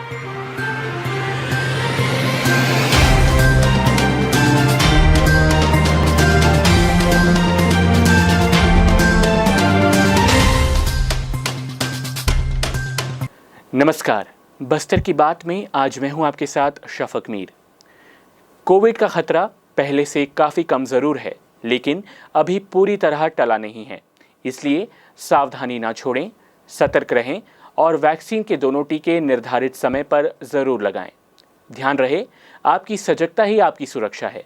नमस्कार, बस्तर की बात में आज मैं हूं आपके साथ शफक मीर। कोविड का खतरा पहले से काफ़ी कम ज़रूर है, लेकिन अभी पूरी तरह टला नहीं है। इसलिए सावधानी ना छोड़ें, सतर्क रहें और वैक्सीन के दोनों टीके निर्धारित समय पर ज़रूर लगाएं। ध्यान रहे, आपकी सजगता ही आपकी सुरक्षा है।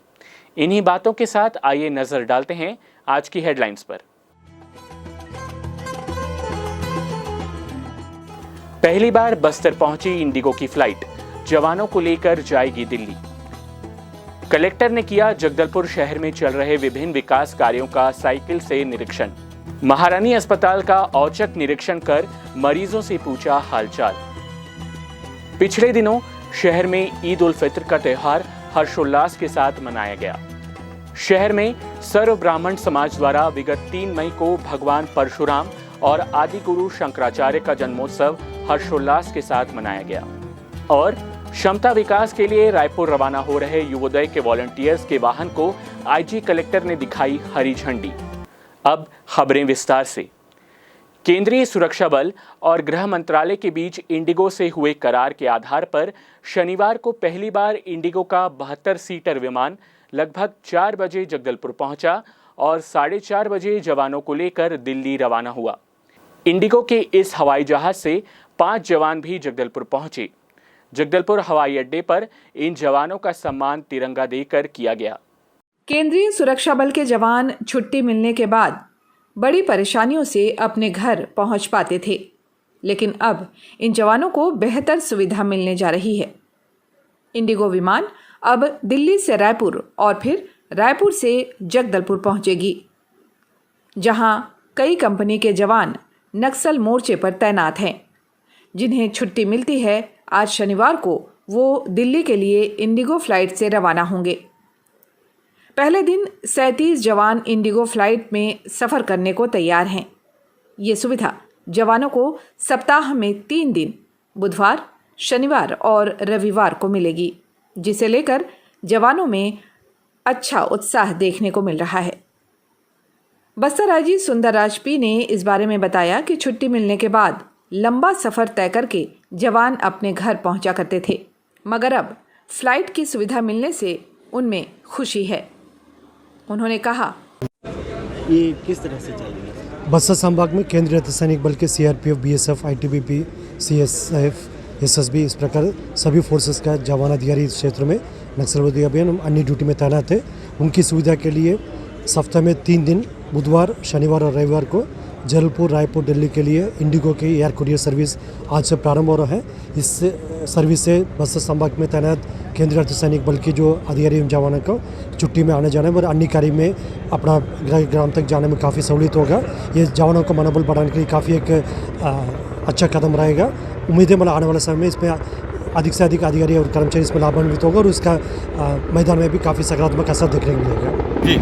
इन्हीं बातों के साथ आइए नज़र डालते हैं आज की हेडलाइंस पर। पहली बार बस्तर पहुंची इंडिगो की फ्लाइट, जवानों को लेकर जाएगी दिल्ली। कलेक्टर ने किया जगदलपुर शहर में चल रहे विभिन्न विकास कार्यों का साइकिल से निरीक्षण। महारानी अस्पताल का औचक निरीक्षण कर मरीजों से पूछा हालचाल। पिछले दिनों शहर में ईद उल फित्र का त्योहार हर्षोल्लास के साथ मनाया गया। शहर में सर्व ब्राह्मण समाज द्वारा विगत 3 मई को भगवान परशुराम और आदि गुरु शंकराचार्य का जन्मोत्सव हर्षोल्लास के साथ मनाया गया। और क्षमता विकास के लिए रायपुर रवाना हो रहे युवोदय के वॉलंटियर्स के वाहन को आईजी कलेक्टर ने दिखाई हरी झंडी। अब खबरें विस्तार से। केंद्रीय सुरक्षा बल और गृह मंत्रालय के बीच इंडिगो से हुए करार के आधार पर शनिवार को पहली बार इंडिगो का 72 सीटर विमान लगभग 4 बजे जगदलपुर पहुंचा और 4:30 बजे जवानों को लेकर दिल्ली रवाना हुआ। इंडिगो के इस हवाई जहाज से 5 जवान भी जगदलपुर पहुंचे। जगदलपुर हवाई अड्डे पर इन जवानों का सम्मान तिरंगा देकर किया गया। केंद्रीय सुरक्षा बल के जवान छुट्टी मिलने के बाद बड़ी परेशानियों से अपने घर पहुंच पाते थे, लेकिन अब इन जवानों को बेहतर सुविधा मिलने जा रही है। इंडिगो विमान अब दिल्ली से रायपुर और फिर रायपुर से जगदलपुर पहुंचेगी, जहां कई कंपनी के जवान नक्सल मोर्चे पर तैनात हैं। जिन्हें छुट्टी मिलती है, आज शनिवार को वो दिल्ली के लिए इंडिगो फ्लाइट से रवाना होंगे। पहले दिन 37 जवान इंडिगो फ्लाइट में सफ़र करने को तैयार हैं। ये सुविधा जवानों को सप्ताह में 3 दिन बुधवार, शनिवार और रविवार को मिलेगी, जिसे लेकर जवानों में अच्छा उत्साह देखने को मिल रहा है। बस्तर आईजी सुंदरराज पी ने इस बारे में बताया कि छुट्टी मिलने के बाद लंबा सफ़र तय करके जवान अपने घर पहुंचा करते थे, मगर अब फ्लाइट की सुविधा मिलने से उनमें खुशी है। उन्होंने कहा, ये किस तरह से चलेगा? बस्तर संभाग में केंद्रीय अर्धसैनिक बल के CRPF, BSF, ITBP, CSF, SSB, इस प्रकार सभी फोर्सेस का जवान अधिकारी इस क्षेत्र में नक्सलवादी अभियान अन्य ड्यूटी में तैनात है। उनकी सुविधा के लिए सप्ताह में 3 दिन बुधवार, शनिवार और रविवार को जबलपुर, रायपुर, दिल्ली के लिए इंडिगो की एयर कुरियर सर्विस आज से प्रारंभ हो रहा है। इस सर्विस से बस्तर संभाग में तैनात केंद्रीय अर्धसैनिक बल की जो अधिकारी जवानों को छुट्टी में आने जाने और अन्य कार्य में अपना ग्राम तक जाने में काफ़ी सहूलियत होगा। ये जवानों का मनोबल बढ़ाने के लिए काफ़ी एक अच्छा कदम रहेगा। उम्मीद है आने वाले समय में इसमें अधिक से अधिक अधिकारी और कर्मचारी इसमें लाभान्वित होगा और उसका मैदान में भी काफ़ी सकारात्मक असर देखने को मिलेगा। जी,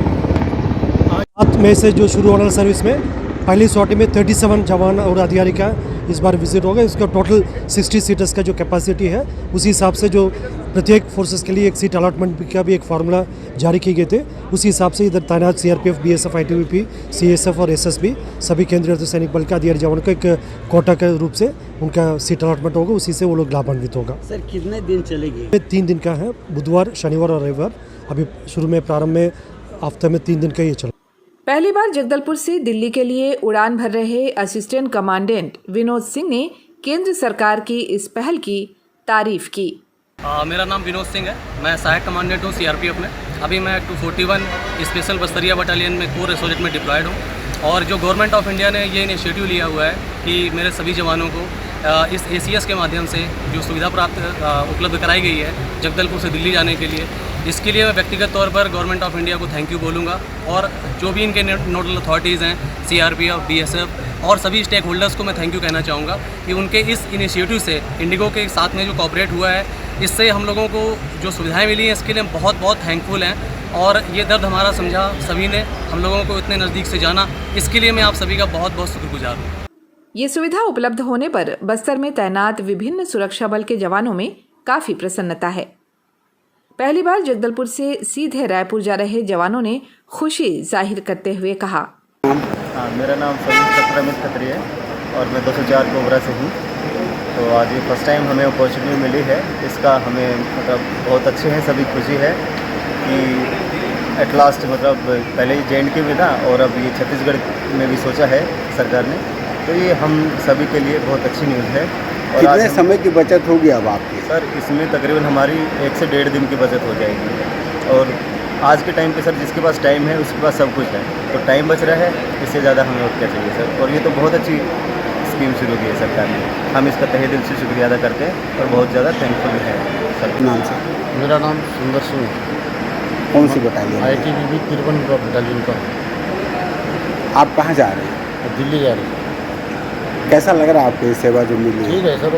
7 मई से जो शुरू होने वाला सर्विस में पहली सॉटी में 37 जवान और अधिकारी का इस बार विजिट होगा। इसका टोटल 60 सीटर्स का जो कैपेसिटी है, उसी हिसाब से जो प्रत्येक फोर्सेस के लिए एक सीट अलॉटमेंट का भी एक फार्मूला जारी किए गए थे, उसी हिसाब से इधर तैनात सीआरपीएफ, बीएसएफ, आईटीबीपी, सीएसएफ और एसएसबी सभी केंद्रीय अर्धसैनिक बल के अधिकारी जवानों को एक कोटा के रूप से उनका सीट अलॉटमेंट होगा, उसी से वो लोग लाभान्वित होगा। सर कितने दिन चलेगी? 3 दिन का है, बुधवार, शनिवार और रविवार। अभी शुरू में प्रारंभ में हफ्ते में 3 दिन का ये चल। पहली बार जगदलपुर से दिल्ली के लिए उड़ान भर रहे असिस्टेंट कमांडेंट विनोद सिंह ने केंद्र सरकार की इस पहल की तारीफ की। मेरा नाम विनोद सिंह है, मैं सहायक कमांडेंट हूँ सीआरपीएफ में। अभी मैं 241 स्पेशल बस्तरिया बटालियन में कोर एसोसिएट में डिप्लॉयड हूँ। और जो गवर्नमेंट ऑफ इंडिया ने ये इनिशिएटिव लिया हुआ है कि मेरे सभी जवानों को इस एसीएस के माध्यम से जो सुविधा उपलब्ध कराई गई है जगदलपुर से दिल्ली जाने के लिए, इसके लिए मैं व्यक्तिगत तौर पर गवर्नमेंट ऑफ इंडिया को थैंक यू बोलूँगा। और जो भी इनके नोडल अथॉरिटीज़ हैं, सीआरपीएफ, बीएसएफ और सभी स्टेक होल्डर्स को मैं थैंक यू कहना चाहूँगा कि उनके इस इनिशिएटिव से इंडिगो के साथ में जो कोऑपरेट हुआ है, इससे हम लोगों को जो सुविधाएं मिली हैं, इसके लिए हम बहुत बहुत थैंकफुल हैं। और ये दर्द हमारा समझा सभी ने, हम लोगों को इतने नज़दीक से जाना, इसके लिए मैं आप सभी का बहुत बहुत शुक्रगुजार हूँ। ये सुविधा उपलब्ध होने पर बस्तर में तैनात विभिन्न सुरक्षा बल के जवानों में काफी प्रसन्नता है। पहली बार जगदलपुर से सीधे रायपुर जा रहे जवानों ने खुशी जाहिर करते हुए कहा, हाँ, मेरा नाम समीर खत्री है और मैं 204 कोबरा से हूँ। तो आज ये फर्स्ट टाइम हमें अपॉर्चुनिटी मिली है, इसका हमें मतलब बहुत अच्छे हैं, सभी खुशी है कि एट लास्ट मतलब पहले ही JNK में था और अब ये छत्तीसगढ़ में भी सोचा है सरकार ने, तो ये हम सभी के लिए बहुत अच्छी न्यूज़ है। और कितने समय की बचत होगी अब आपकी? सर इसमें तकरीबन हमारी 1 से 1.5 दिन की बचत हो जाएगी और आज के टाइम पे सर जिसके पास टाइम है उसके पास सब कुछ है, तो टाइम बच रहा है, इससे ज़्यादा हमें और क्या चाहिए सर। और ये तो बहुत अच्छी स्कीम शुरू की है सरकार ने, हम इसका तहे दिल से शुक्रिया अदा करते हैं और बहुत ज़्यादा थैंकफुल है सर। नाम से? मेरा नाम सुंदर सिंह है। कौन सी बटालियन? ITBP तिरपन बटालियन का। आप कहाँ जा रहे हैं? दिल्ली जा रहे हैं। कैसा लग रहा है आपको ये सेवा जो मिली है? ठीक है सर,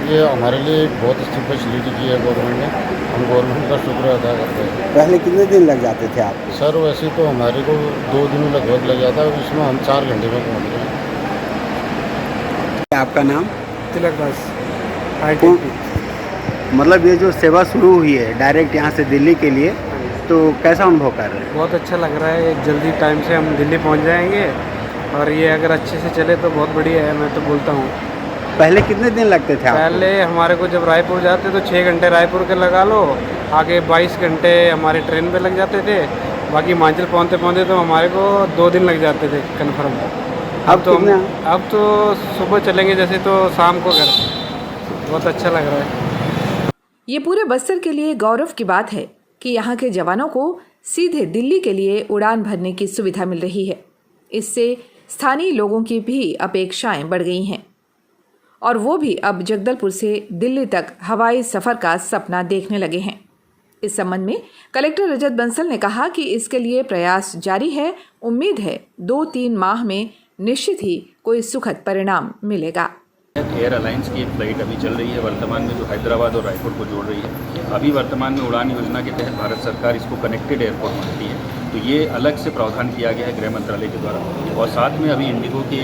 ये हमारे लिए एक बहुत अच्छी फैसिलिटी की है गवर्नमेंट ने, हम गवर्नमेंट का शुक्र अदा करते हैं। पहले कितने दिन लग जाते थे आपको? सर वैसे तो हमारे को 2 दिन लगभग लग जाता है, इसमें हम 4 घंटे में पहुँच रहे हैं। आपका नाम? तिलक दास। मतलब ये जो सेवा शुरू हुई है डायरेक्ट यहाँ से दिल्ली के लिए, तो कैसा अनुभव कर रहे हैं? बहुत अच्छा लग रहा है, जल्दी टाइम से हम दिल्ली पहुंच जाएंगे और ये अगर अच्छे से चले तो बहुत बढ़िया है, मैं तो बोलता हूँ। पहले कितने दिन लगते थे आपको? पहले हमारे को जब रायपुर जाते तो 6 घंटे रायपुर के लगा लो, आगे 22 घंटे हमारे ट्रेन पे लग जाते थे, बाकी हिमाचल पहुँचते तो हमारे को 2 दिन लग जाते थे कन्फर्म। अब तो सुबह चलेंगे जैसे तो शाम को घर। बहुत अच्छा लग रहा है। ये पूरे बस्तर के लिए गौरव की बात है कि यहाँ के जवानों को सीधे दिल्ली के लिए उड़ान भरने की सुविधा मिल रही है। इससे स्थानीय लोगों की भी अपेक्षाएं बढ़ गई हैं और वो भी अब जगदलपुर से दिल्ली तक हवाई सफ़र का सपना देखने लगे हैं। इस संबंध में कलेक्टर रजत बंसल ने कहा कि इसके लिए प्रयास जारी है। उम्मीद है 2-3 माह में निश्चित ही कोई सुखद परिणाम मिलेगा। एयर अलायंस की एक फ्लाइट अभी चल रही है वर्तमान में, जो हैदराबाद और रायपुर को जोड़ रही है। अभी वर्तमान में उड़ान योजना के तहत भारत सरकार इसको कनेक्टेड एयरपोर्ट मानती है, तो ये अलग से प्रावधान किया गया है गृह मंत्रालय के द्वारा। और साथ में अभी इंडिगो के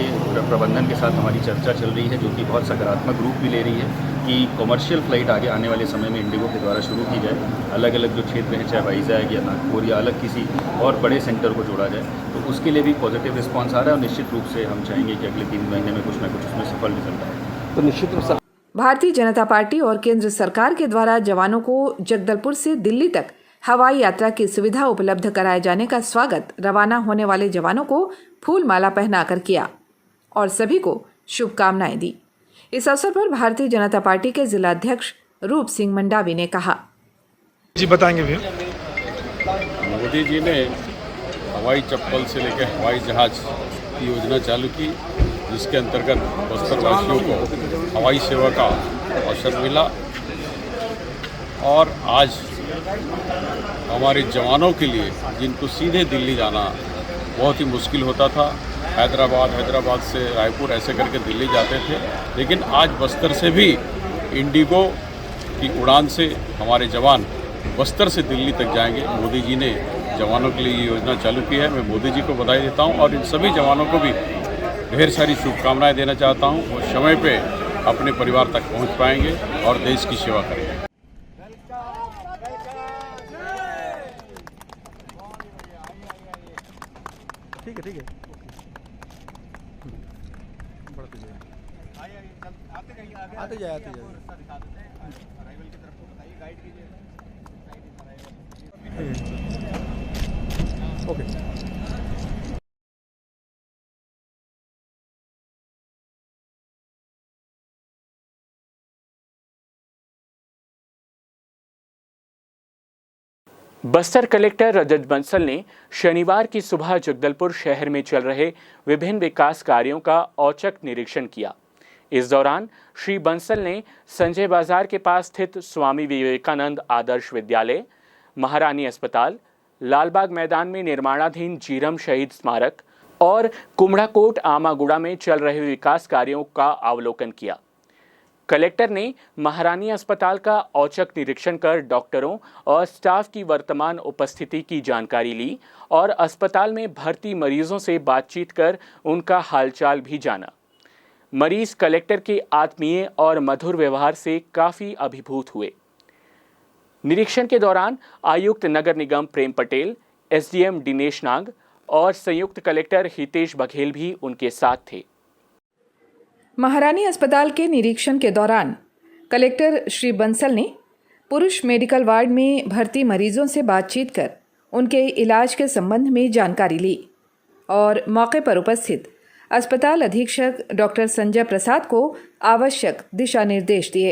प्रबंधन के साथ हमारी चर्चा चल रही है, जो कि बहुत सकारात्मक रूप भी ले रही है कि कमर्शियल फ़्लाइट आगे आने वाले समय में इंडिगो के द्वारा शुरू की जाए। अलग अलग जो क्षेत्र हैं, चाहे वाइजैग या नागपुर या अलग किसी और बड़े सेंटर को जोड़ा जाए, तो उसके लिए भी पॉजिटिव रिस्पॉन्स आ रहा है और निश्चित रूप से हम चाहेंगे कि अगले 3 महीने में कुछ ना कुछ उसमें सफल रिजल्ट आए। तो निश्चित रूप से भारतीय जनता पार्टी और केंद्र सरकार के द्वारा जवानों को जगदलपुर से दिल्ली तक हवाई यात्रा की सुविधा उपलब्ध कराए जाने का स्वागत रवाना होने वाले जवानों को फूल माला पहनाकर किया और सभी को शुभकामनाएं दी। इस अवसर पर भारतीय जनता पार्टी के जिला अध्यक्ष रूप सिंह मंडावी ने कहा, जी बताएंगे भैया। मोदी जी ने हवाई चप्पल से लेकर हवाई जहाज की योजना चालू की, जिसके अंतर्गत बस्तर वासियों को हवाई सेवा का अवसर मिला और आज हमारे जवानों के लिए जिनको सीधे दिल्ली जाना बहुत ही मुश्किल होता था, हैदराबाद से रायपुर ऐसे करके दिल्ली जाते थे, लेकिन आज बस्तर से भी इंडिगो की उड़ान से हमारे जवान बस्तर से दिल्ली तक जाएंगे। मोदी जी ने जवानों के लिए ये योजना चालू की है। मैं मोदी जी को बधाई देता हूँ और इन सभी जवानों को भी ढेर सारी शुभकामनाएं देना चाहता हूँ। वो समय पे अपने परिवार तक पहुँच पाएंगे और देश की सेवा करेंगे। ठीक है। आते जाए। ओके। बस्तर कलेक्टर रजत बंसल ने शनिवार की सुबह जगदलपुर शहर में चल रहे विभिन्न विकास कार्यों का औचक निरीक्षण किया। इस दौरान श्री बंसल ने संजय बाजार के पास स्थित स्वामी विवेकानंद आदर्श विद्यालय, महारानी अस्पताल, लालबाग मैदान में निर्माणाधीन जीरम शहीद स्मारक और कुम्हड़ाकोट आमागुड़ा में चल रहे विकास कार्यों का अवलोकन किया। कलेक्टर ने महारानी अस्पताल का औचक निरीक्षण कर डॉक्टरों और स्टाफ की वर्तमान उपस्थिति की जानकारी ली और अस्पताल में भर्ती मरीजों से बातचीत कर उनका हालचाल भी जाना। मरीज कलेक्टर के आत्मीय और मधुर व्यवहार से काफी अभिभूत हुए। निरीक्षण के दौरान आयुक्त नगर निगम प्रेम पटेल, एसडीएम दिनेश नाग और संयुक्त कलेक्टर हितेश बघेल भी उनके साथ थे। महारानी अस्पताल के निरीक्षण के दौरान कलेक्टर श्री बंसल ने पुरुष मेडिकल वार्ड में भर्ती मरीजों से बातचीत कर उनके इलाज के संबंध में जानकारी ली और मौके पर उपस्थित अस्पताल अधीक्षक डॉक्टर संजय प्रसाद को आवश्यक दिशा निर्देश दिए।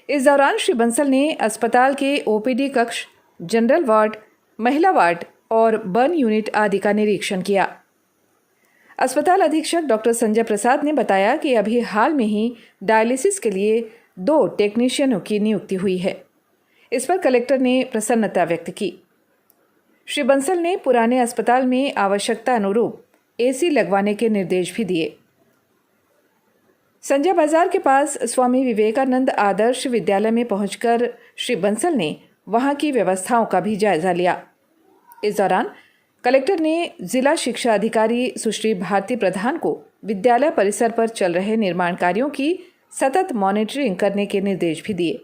इस दौरान श्री बंसल ने अस्पताल के ओपीडी कक्ष, जनरल वार्ड, महिला वार्ड और बर्न यूनिट आदि का निरीक्षण किया। अस्पताल अधीक्षक डॉक्टर संजय प्रसाद ने बताया कि अभी हाल में ही डायलिसिस के लिए 2 टेक्नीशियनों की नियुक्ति हुई है। इस पर कलेक्टर ने प्रसन्नता व्यक्त की। श्री बंसल ने पुराने अस्पताल में आवश्यकता अनुरूप एसी लगवाने के निर्देश भी दिए। संजय बाजार के पास स्वामी विवेकानंद आदर्श विद्यालय में पहुंचकर श्री बंसल ने वहां की व्यवस्थाओं का भी जायजा लिया। इस दौरान कलेक्टर ने जिला शिक्षा अधिकारी सुश्री भारती प्रधान को विद्यालय परिसर पर चल रहे निर्माण कार्यों की सतत मॉनिटरिंग करने के निर्देश भी दिए।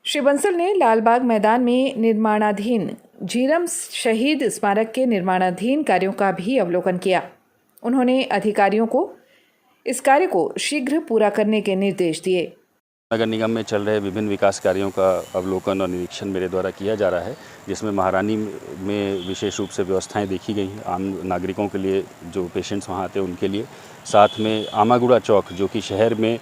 श्री बंसल ने लालबाग मैदान में निर्माणाधीन झीरम शहीद स्मारक के निर्माणाधीन कार्यों का भी अवलोकन किया। उन्होंने अधिकारियों को इस कार्य को शीघ्र पूरा करने के निर्देश दिए। नगर निगम में चल रहे विभिन्न विकास कार्यों का अवलोकन और निरीक्षण मेरे द्वारा किया जा रहा है, जिसमें महारानी में विशेष रूप से व्यवस्थाएं देखी गई हैं आम नागरिकों के लिए, जो पेशेंट्स वहां आते हैं उनके लिए। साथ में आमागुड़ा चौक, जो कि शहर में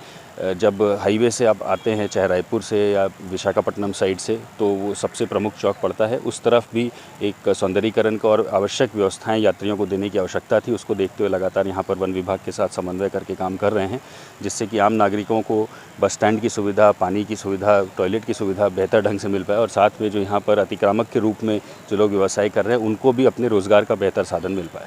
जब हाईवे से आप आते हैं, चाहे रायपुर से या विशाखापट्टनम साइड से, तो वो सबसे प्रमुख चौक पड़ता है। उस तरफ भी एक सौंदर्यीकरण का और आवश्यक व्यवस्थाएं यात्रियों को देने की आवश्यकता थी। उसको देखते हुए लगातार यहाँ पर वन विभाग के साथ समन्वय करके काम कर रहे हैं, जिससे कि आम नागरिकों को बस स्टैंड की सुविधा, पानी की सुविधा, टॉयलेट की सुविधा बेहतर ढंग से मिल पाए और साथ में जो यहाँ पर अतिक्रामक के रूप में जो लोग व्यवसाय कर रहे हैं उनको भी अपने रोजगार का बेहतर साधन मिल पाए।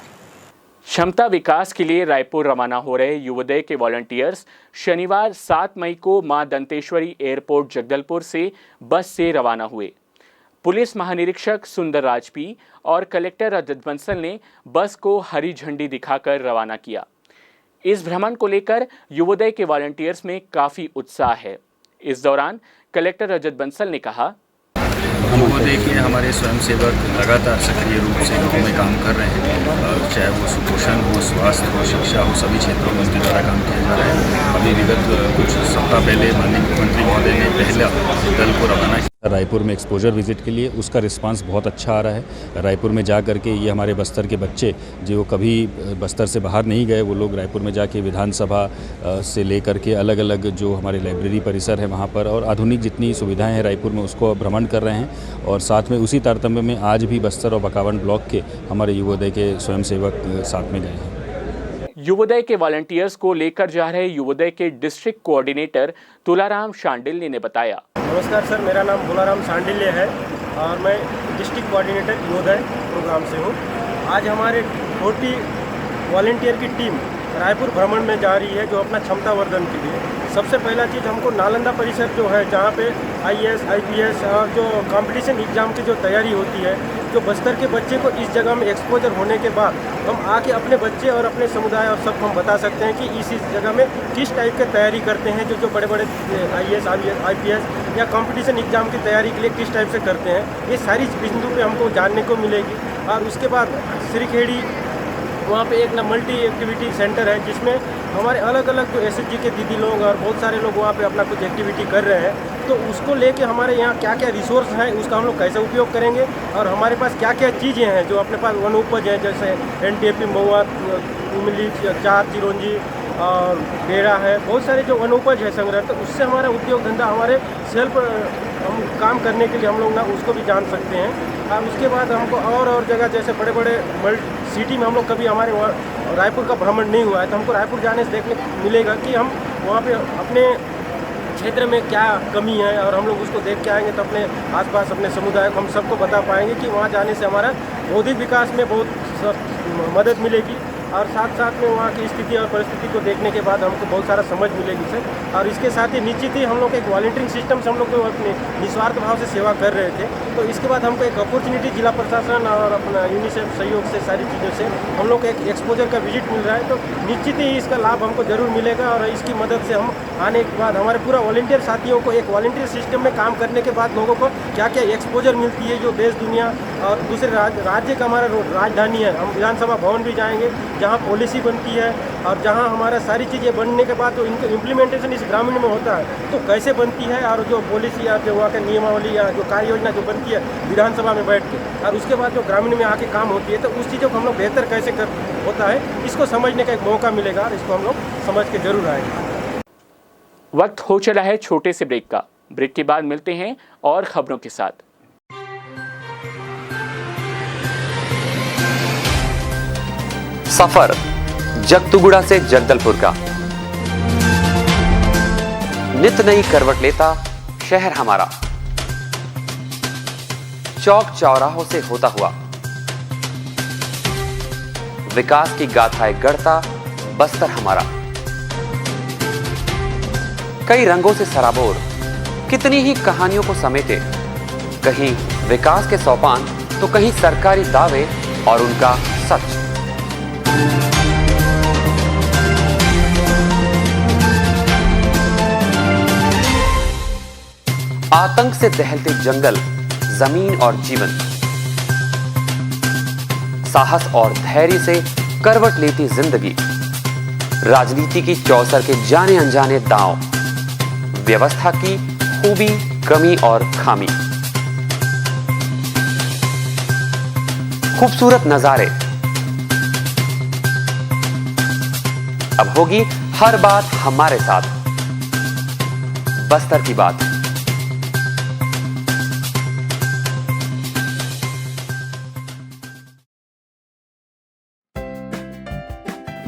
क्षमता विकास के लिए रायपुर रवाना हो रहे युवोदय के वॉलंटियर्स शनिवार 7 मई को मां दंतेश्वरी एयरपोर्ट जगदलपुर से बस से रवाना हुए। पुलिस महानिरीक्षक सुंदर राजपी और कलेक्टर रजत बंसल ने बस को हरी झंडी दिखाकर रवाना किया। इस भ्रमण को लेकर युवोदय के वॉलंटियर्स में काफी उत्साह है। इस दौरान कलेक्टर रजत बंसल ने कहा, युवोदय के हमारे स्वयंसेवक लगातार सक्रिय रूप से गाँव में काम कर रहे हैं, चाहे वो सुपोषण हो, स्वास्थ्य हो, शिक्षा हो, सभी क्षेत्रों में उनके द्वारा काम किया जा रहा है। अभी विगत कुछ सप्ताह पहले माननीय मुख्यमंत्री महोदय ने पहला दल को रवाना किया रायपुर में एक्सपोजर विजिट के लिए। उसका रिस्पांस बहुत अच्छा आ रहा है। रायपुर में जा करके ये हमारे बस्तर के बच्चे जो कभी बस्तर से बाहर नहीं गए, वो लोग रायपुर में जाके विधानसभा से लेकर के अलग अलग जो हमारे लाइब्रेरी परिसर है वहाँ पर और आधुनिक जितनी सुविधाएं हैं रायपुर में उसको भ्रमण कर रहे हैं। और साथ में उसी तारतम्य में आज भी बस्तर और बकावन ब्लॉक के हमारे युवोदय के स्वयंसेवक साथ में गए हैं। युवोदय के वॉलंटियर्स को लेकर जा रहे युवोदय के डिस्ट्रिक्ट कोऑर्डिनेटर तुलाराम शांडिल्य ने बताया। नमस्कार सर, मेरा नाम तुलाराम शांडिल्य है और मैं डिस्ट्रिक्ट कोऑर्डिनेटर युवोदय प्रोग्राम से हूँ। आज हमारे 40 वॉलंटियर की टीम रायपुर भ्रमण में जा रही है, जो अपना क्षमता वर्धन के लिए। सबसे पहला चीज़ हमको नालंदा परिसर जो है, जहाँ पे IAS, IPS और जो कंपटीशन एग्ज़ाम की जो तैयारी होती है, जो बस्तर के बच्चे को इस जगह में एक्सपोजर होने के बाद हम आके अपने बच्चे और अपने समुदाय और सब हम बता सकते हैं कि इस जगह में किस टाइप की तैयारी करते हैं। जो बड़े बड़े IAS, IPS या कंपटीशन एग्ज़ाम की तैयारी के लिए किस टाइप से करते हैं, ये सारी बिंदु पे हमको जानने को मिलेगी। और उसके बाद श्रीखेड़ी वहाँ पे एक मल्टी एक्टिविटी सेंटर है, जिसमें हमारे अलग अलग जो SHG के दीदी लोग और बहुत सारे लोग वहाँ पे अपना कुछ एक्टिविटी कर रहे हैं। तो उसको लेके हमारे यहाँ क्या क्या रिसोर्स हैं, उसका हम लोग कैसे उपयोग करेंगे और हमारे पास क्या क्या चीज़ें हैं जो अपने पास वन उपज है, जैसे NTFP, महुआ, इमली, चार, चिरौंजी और डेरा है, बहुत सारे जो वन उपज है संग्रह, तो उससे हमारा उद्योग धंधा, हमारे सेल्फ हम काम करने के लिए हम लोग उसको भी जान सकते हैं। और उसके बाद हमको और जगह जैसे बड़े बड़े सिटी में हम लोग कभी हमारे वहाँ रायपुर का भ्रमण नहीं हुआ है, तो हमको रायपुर जाने से देखने मिलेगा कि हम वहाँ पे अपने क्षेत्र में क्या कमी है और हम लोग उसको देख के आएंगे तो अपने आसपास अपने समुदाय को हम सबको बता पाएंगे कि वहाँ जाने से हमारा बौद्धिक विकास में बहुत मदद मिलेगी और साथ साथ में वहाँ की स्थिति और परिस्थिति को देखने के बाद हमको बहुत सारा समझ मिलेगी सर। और इसके साथ ही निश्चित ही हम लोग एक वॉलंटियरिंग सिस्टम से हम लोग को अपने निस्वार्थ भाव से सेवा कर रहे थे। तो इसके बाद हमको एक अपॉर्चुनिटी जिला प्रशासन और अपना यूनिसेफ सहयोग से सारी चीज़ों से हम लोग को एक एक्सपोजर का विजिट मिल रहा है। तो निश्चित ही इसका लाभ हमको जरूर मिलेगा और इसकी मदद से हम आने के बाद हमारे पूरा वॉलंटियर साथियों को एक वॉलंटियर सिस्टम में काम करने के बाद लोगों को क्या क्या एक्सपोजर मिलती है, जो देश दुनिया और दूसरे राज्य का हमारा राजधानी है, हम विधानसभा भवन भी जाएंगे जहाँ पॉलिसी बनती है और जहाँ हमारा सारी चीज़ें बनने के बाद तो इनका इम्प्लीमेंटेशन इस ग्रामीण में होता है तो कैसे बनती है और जो पॉलिसी या जो वहाँ का नियमावली या जो कार्य योजना जो बनती है विधानसभा में बैठ के और उसके बाद जो ग्रामीण में आके काम होती है तो उस चीज़ों को हम लोग बेहतर कैसे कर होता है इसको समझने का एक मौका मिलेगा और इसको हम लोग समझ के जरूर आएंगे। वक्त हो चला है छोटे से ब्रेक का। ब्रेक के बाद मिलते हैं और खबरों के साथ। सफर जगतुगुड़ा से जगदलपुर का नित नई करवट लेता शहर हमारा, चौक चौराहों से होता हुआ विकास की गाथाएं गढ़ता बस्तर हमारा। कई रंगों से सराबोर कितनी ही कहानियों को समेटे, कहीं विकास के सोपान तो कहीं सरकारी दावे और उनका सच। आतंक से दहलते जंगल, जमीन और जीवन, साहस और धैर्य से करवट लेती जिंदगी, राजनीति की चौसर के जाने अनजाने दांव, व्यवस्था की खूबी, कमी और खामी, खूबसूरत नजारे। अब होगी हर बात हमारे साथ, बस्तर की बात।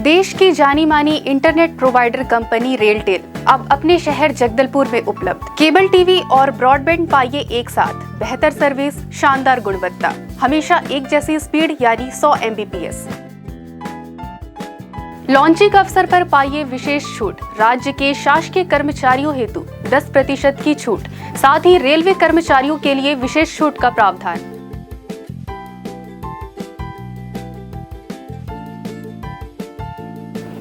देश की जानी मानी इंटरनेट प्रोवाइडर कंपनी रेलटेल अब अपने शहर जगदलपुर में उपलब्ध। केबल टीवी और ब्रॉडबैंड पाइए एक साथ, बेहतर सर्विस, शानदार गुणवत्ता, हमेशा एक जैसी स्पीड यानी 100 Mbps। लॉन्चिंग अवसर पर पाइए विशेष छूट, राज्य के शासकीय कर्मचारियों हेतु 10% की छूट, साथ ही रेलवे कर्मचारियों के लिए विशेष छूट का प्रावधान।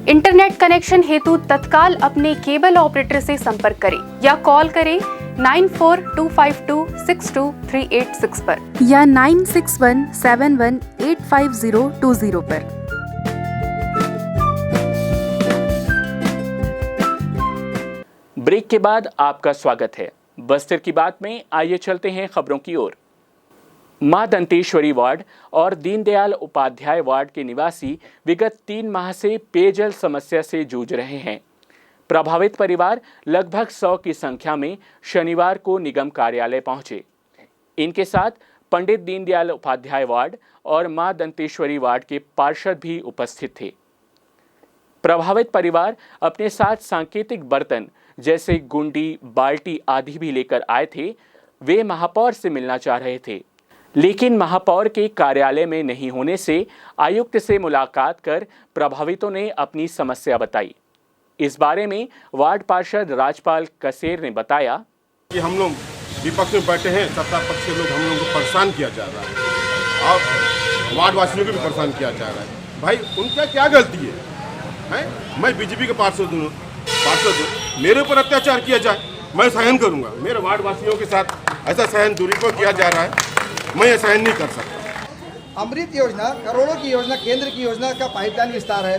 इंटरनेट कनेक्शन हेतु तत्काल अपने केबल ऑपरेटर से संपर्क करें या कॉल करें 9425262386 पर या 9617185020 पर। ब्रेक के बाद आपका स्वागत है। बस्तर की बात में आइए चलते हैं खबरों की ओर। मां दंतेश्वरी वार्ड और दीनदयाल उपाध्याय वार्ड के निवासी विगत 3 माह से पेयजल समस्या से जूझ रहे हैं। प्रभावित परिवार लगभग 100 की संख्या में शनिवार को निगम कार्यालय पहुंचे। इनके साथ पंडित दीनदयाल उपाध्याय वार्ड और मां दंतेश्वरी वार्ड के पार्षद भी उपस्थित थे। प्रभावित परिवार अपने साथ सांकेतिक बर्तन जैसे गुंडी, बाल्टी आदि भी लेकर आए थे। वे महापौर से मिलना चाह रहे थे, लेकिन महापौर के कार्यालय में नहीं होने से आयुक्त से मुलाकात कर प्रभावितों ने अपनी समस्या बताई। इस बारे में वार्ड पार्षद राजपाल कसेर ने बताया कि हम लोग विपक्ष में बैठे हैं, सत्ता पक्ष के लोग हम लोगों को परेशान किया जा रहा है और वार्ड वासियों को भी परेशान किया जा रहा है। भाई उनका क्या गलती है? मैं बीजेपी के पार्षद हूँ, मेरे ऊपर अत्याचार किया जाए मैं सहन करूँगा। मेरे वार्ड वासियों के साथ ऐसा सहन दूरी को किया जा रहा है, मैं ये सहन नहीं कर सकता। अमृत योजना करोड़ों की योजना, केंद्र की योजना का पाइपलाइन विस्तार है,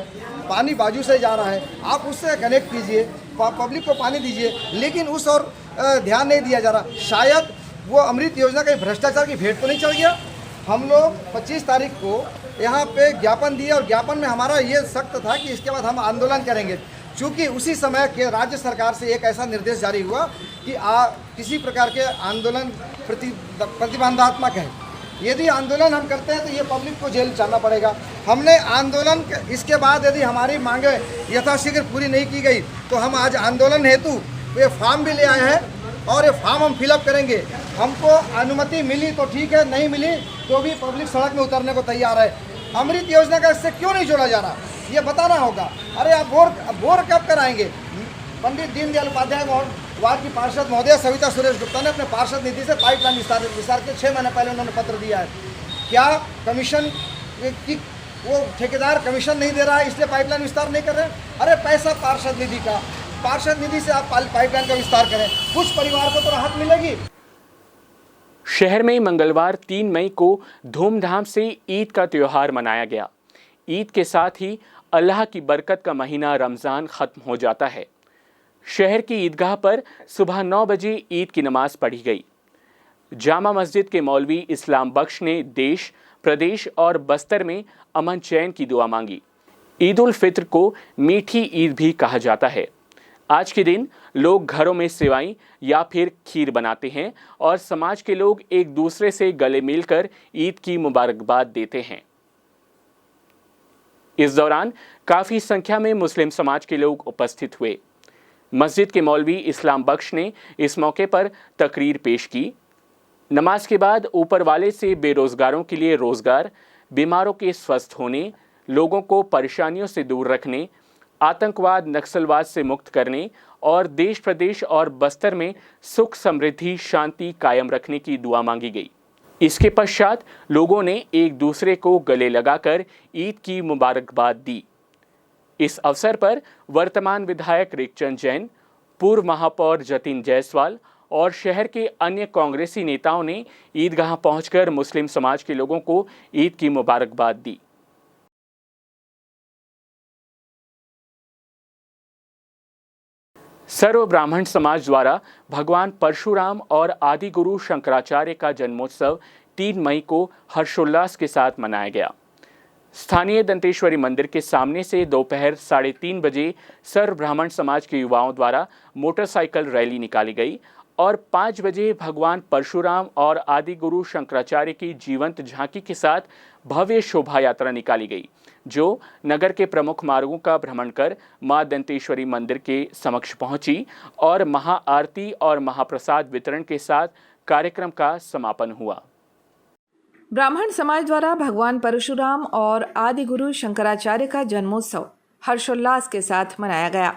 पानी बाजू से जा रहा है, आप उससे कनेक्ट कीजिए, पब्लिक को पानी दीजिए, लेकिन उस और ध्यान नहीं दिया जा रहा। शायद वो अमृत योजना का भ्रष्टाचार की भेंट तो नहीं चढ़ गया। हम लोग 25 तारीख को यहाँ पे ज्ञापन दिए और ज्ञापन में हमारा ये सख्त था कि इसके बाद हम आंदोलन करेंगे, चूँकि उसी समय के राज्य सरकार से एक ऐसा निर्देश जारी हुआ कि किसी प्रकार के आंदोलन प्रतिबंधात्मक है। यदि आंदोलन हम करते हैं तो ये पब्लिक को जेल जाना पड़ेगा। हमने आंदोलन इसके बाद यदि हमारी मांगे यथाशीघ्र पूरी नहीं की गई तो हम आज आंदोलन हेतु ये फॉर्म भी ले आए हैं और ये फॉर्म हम फिलअप करेंगे। हमको अनुमति मिली तो ठीक है, नहीं मिली तो भी पब्लिक सड़क में उतरने को तैयार है। अमृत योजना का इससे क्यों नहीं जोड़ा जा रहा? ये बताना होगा। अरे आप बोर कब कराएंगे? पंडित दीनदयाल उपाध्याय वार्ड की पार्षद महोदया सविता सुरेश गुप्ता ने अपने पार्षद निधि से पाइपलाइन विस्तार के 6 महीने पहले उन्होंने पत्र दिया है। क्या कमीशन की वो ठेकेदार कमीशन नहीं दे रहा है इसलिए पाइपलाइन विस्तार नहीं कर रहे? अरे पैसा पार्षद निधि से आप पाइपलाइन का विस्तार करें, कुछ परिवार को तो राहत मिलेगी। शहर में मंगलवार 3 मई को धूमधाम से ईद का त्योहार मनाया गया। ईद के साथ ही अल्लाह की बरकत का महीना रमज़ान ख़त्म हो जाता है। शहर की ईदगाह पर सुबह 9 बजे ईद की नमाज पढ़ी गई। जामा मस्जिद के मौलवी इस्लाम बख्श ने देश, प्रदेश और बस्तर में अमन चैन की दुआ मांगी। ईद उल फित्र को मीठी ईद भी कहा जाता है। आज के दिन लोग घरों में सेवाई या फिर खीर बनाते हैं और समाज के लोग एक दूसरे से गले मिलकर ईद की मुबारकबाद देते हैं। इस दौरान काफी संख्या में मुस्लिम समाज के लोग उपस्थित हुए। मस्जिद के मौलवी इस्लाम बख्श ने इस मौके पर तकरीर पेश की। नमाज के बाद ऊपर वाले से बेरोजगारों के लिए रोजगार, बीमारों के स्वस्थ होने, लोगों को परेशानियों से दूर रखने, आतंकवाद नक्सलवाद से मुक्त करने और देश प्रदेश और बस्तर में सुख समृद्धि शांति कायम रखने की दुआ मांगी गई। इसके पश्चात लोगों ने एक दूसरे को गले लगाकर ईद की मुबारकबाद दी। इस अवसर पर वर्तमान विधायक रेखचंद जैन, पूर्व महापौर जतिन जायसवाल और शहर के अन्य कांग्रेसी नेताओं ने ईदगाह पहुंचकर मुस्लिम समाज के लोगों को ईद की मुबारकबाद दी। सर्व ब्राह्मण समाज द्वारा भगवान परशुराम और आदि गुरु शंकराचार्य का जन्मोत्सव 3 मई को हर्षोल्लास के साथ मनाया गया। स्थानीय दंतेश्वरी मंदिर के सामने से दोपहर 3:30 बजे सर्व ब्राह्मण समाज के युवाओं द्वारा मोटरसाइकिल रैली निकाली गई और 5 बजे भगवान परशुराम और आदि गुरु शंकराचार्य की जीवंत झांकी के साथ भव्य शोभा यात्रा निकाली गई, जो नगर के प्रमुख मार्गों का भ्रमण कर मां दंतेश्वरी मंदिर के समक्ष पहुंची और महाआरती और महाप्रसाद वितरण के साथ कार्यक्रम का समापन हुआ। ब्राह्मण समाज द्वारा भगवान परशुराम और आदि गुरु शंकराचार्य का जन्मोत्सव हर्षोल्लास के साथ मनाया गया।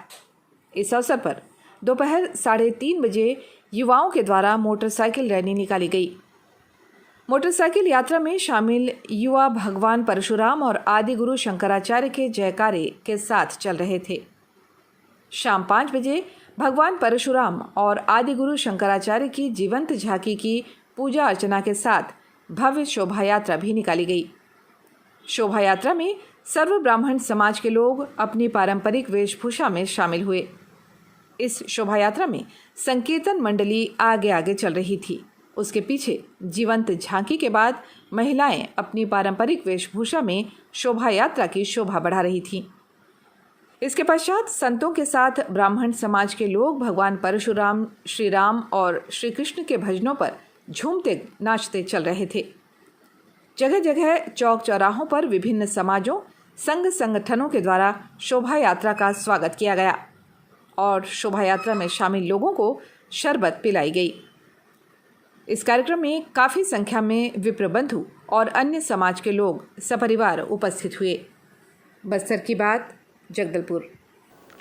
इस अवसर पर दोपहर 3:30 बजे युवाओं के द्वारा मोटरसाइकिल रैली निकाली गई। मोटरसाइकिल यात्रा में शामिल युवा भगवान परशुराम और आदि गुरु शंकराचार्य के जयकारे के साथ चल रहे थे। शाम 5 बजे भगवान परशुराम और आदि गुरु शंकराचार्य की जीवंत झांकी की पूजा अर्चना के साथ भव्य शोभा यात्रा भी निकाली गई। शोभा यात्रा में सर्व ब्राह्मण समाज के लोग अपनी पारंपरिक वेशभूषा में शामिल हुए। इस शोभा यात्रा में संकीर्तन मंडली आगे आगे चल रही थी। उसके पीछे जीवंत झांकी के बाद महिलाएं अपनी पारंपरिक वेशभूषा में शोभा यात्रा की शोभा बढ़ा रही थीं। इसके पश्चात संतों के साथ ब्राह्मण समाज के लोग भगवान परशुराम, श्री राम और श्री कृष्ण के भजनों पर झूमते नाचते चल रहे थे। जगह जगह चौक चौराहों पर विभिन्न समाजों, संघ संगठनों के द्वारा शोभा यात्रा का स्वागत किया गया और शोभा यात्रा में शामिल लोगों को शरबत पिलाई गई। इस कार्यक्रम में काफ़ी संख्या में विप्र बंधु और अन्य समाज के लोग सपरिवार उपस्थित हुए। बस्तर की बात, जगदलपुर।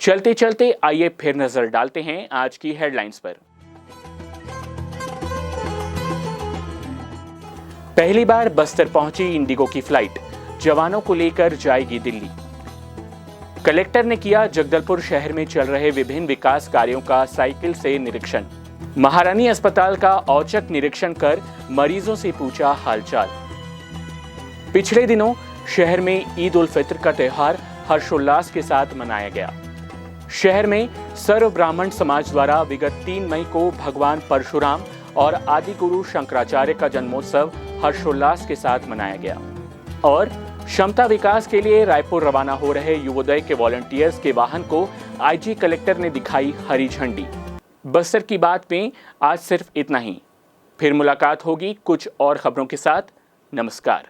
चलते चलते आइए फिर नजर डालते हैं आज की हेडलाइंस पर। पहली बार बस्तर पहुंची इंडिगो की फ्लाइट, जवानों को लेकर जाएगी दिल्ली। कलेक्टर ने किया जगदलपुर शहर में चल रहे विभिन्न विकास कार्यों का साइकिल से निरीक्षण। महारानी अस्पताल का औचक निरीक्षण कर मरीजों से पूछा हालचाल। पिछले दिनों शहर में ईद उल फित्र का त्योहार हर्षोल्लास के साथ मनाया गया। शहर में सर्व ब्राह्मण समाज द्वारा विगत 3 मई को भगवान परशुराम और आदि गुरु शंकराचार्य का जन्मोत्सव हर्षोल्लास के साथ मनाया गया और क्षमता विकास के लिए रायपुर रवाना हो रहे युवोदय के वॉलंटियर्स के वाहन को आईजी कलेक्टर ने दिखाई हरी झंडी। बस्तर की बात में आज सिर्फ इतना ही। फिर मुलाकात होगी कुछ और खबरों के साथ। नमस्कार।